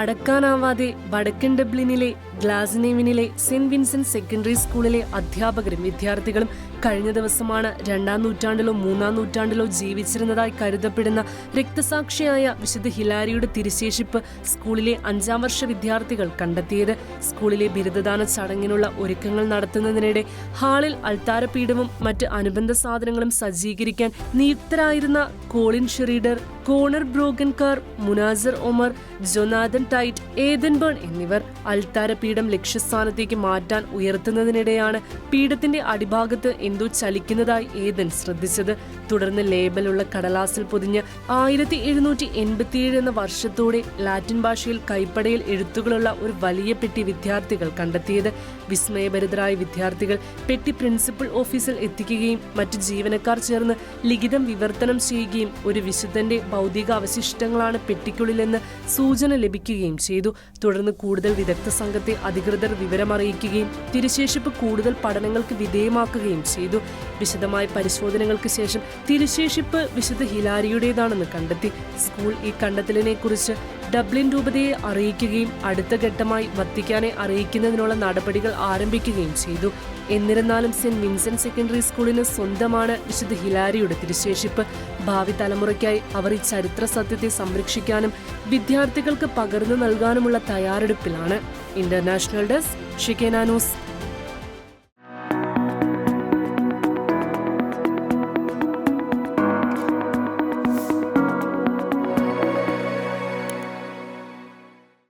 അടക്കാനാവാതെ വടക്കൻ ഡബ്ലിനിലെ ഗ്ലാസ്നേവിനിലെ saint Vincent secondary സ്കൂളിലെ അധ്യാപകരും വിദ്യാർത്ഥികളും കഴിഞ്ഞ ദിവസമാണ് 2-ാം നൂറ്റാണ്ടിലോ 3-ാം നൂറ്റാണ്ടിലോ ജീവിച്ചിരുന്നതായി കരുതപ്പെടുന്ന രക്തസാക്ഷിയായ വിശുദ്ധ ഹിലാരിയുടെ തിരുശേഷിപ്പ് സ്കൂളിലെ 5-ാം വർഷ വിദ്യാർത്ഥികൾ കണ്ടെത്തിയത്. സ്കൂളിലെ ബിരുദദാന ചടങ്ങിനുള്ള ഒരുക്കങ്ങൾ നടത്തുന്നതിനിടെ ഹാളിൽ അൾത്താരപീഠവും മറ്റ് അനുബന്ധ സാധനങ്ങളും സജ്ജീകരിക്കാൻ നിയുക്തരായിരുന്ന കോളിൻ ഷെറീഡർ, കോണർ ബ്രോഗൻകാർ, Munasar Omar, Jonathan Tait, Ethan Byrne എന്നിവർ അൾത്താരപീഠം ലക്ഷ്യസ്ഥാനത്തേക്ക് മാറ്റാൻ ഉയർത്തുന്നതിനിടെയാണ് പീഠത്തിന്റെ അടിഭാഗത്ത് എന്തോ ചലിക്കുന്നതായി ഏതൻ ശ്രദ്ധിച്ചത്. തുടർന്ന് ലേബലുള്ള കടലാസിൽ പൊതിഞ്ഞ് 1787 എന്ന വർഷത്തോടെ ലാറ്റിൻ ഭാഷയിൽ കൈപ്പടയിൽ എഴുത്തുകളുള്ള ഒരു വലിയ പെട്ടി വിദ്യാർത്ഥികൾ കണ്ടെത്തിയത്. വിസ്മയഭരിതരായ വിദ്യാർത്ഥികൾ പെട്ടി പ്രിൻസിപ്പൽ ഓഫീസിൽ എത്തിക്കുകയും മറ്റു ജീവനക്കാർ ചേർന്ന് ലിഖിതം വിവർത്തനം ചെയ്യുകയും ഒരു വിശുദ്ധന്റെ ഭൗതിക അവശിഷ്ടങ്ങളാണ് പെട്ടിക്കുള്ളിലെന്ന് സൂചന ലഭിക്കുകയും ചെയ്തു. തുടർന്ന് കൂടുതൽ വിദഗ്ധ സംഘത്തെ അധികൃതർ വിവരമറിയിക്കുകയും തിരുശേഷിപ്പ് കൂടുതൽ പഠനങ്ങൾക്ക് വിധേയമാക്കുകയും ചെയ്തു. വിശദമായ പരിശോധനകൾക്ക് ശേഷം തിരുശേഷിപ്പ് വിശുദ്ധ ഹിലാരിയുടേതാണെന്ന് കണ്ടെത്തി. സ്കൂൾ ഈ കണ്ടെത്തലിനെ കുറിച്ച് ഡബ്ലിൻ രൂപതയെ അറിയിക്കുകയും അടുത്ത ഘട്ടമായി വത്തിക്കാനെ അറിയിക്കുന്നതിനുള്ള നടപടികൾ ആരംഭിക്കുകയും ചെയ്തു. എന്നിരുന്നാലും സെന്റ് വിൻസെന്റ് സെക്കൻഡറി സ്കൂളിന് സ്വന്തമാണ് വിശുദ്ധ ഹിലാരിയുടെ തിരുശേഷിപ്പ്. ഭാവി തലമുറയ്ക്കായി അവർ ഈ ചരിത്ര സത്യത്തെ സംരക്ഷിക്കാനും വിദ്യാർത്ഥികൾക്ക് പകർന്നു നൽകാനുമുള്ള തയ്യാറെടുപ്പിലാണ്. ഇന്റർനാഷണൽ ഡെസ്ക്, ഷിക്കേന ന്യൂസ്.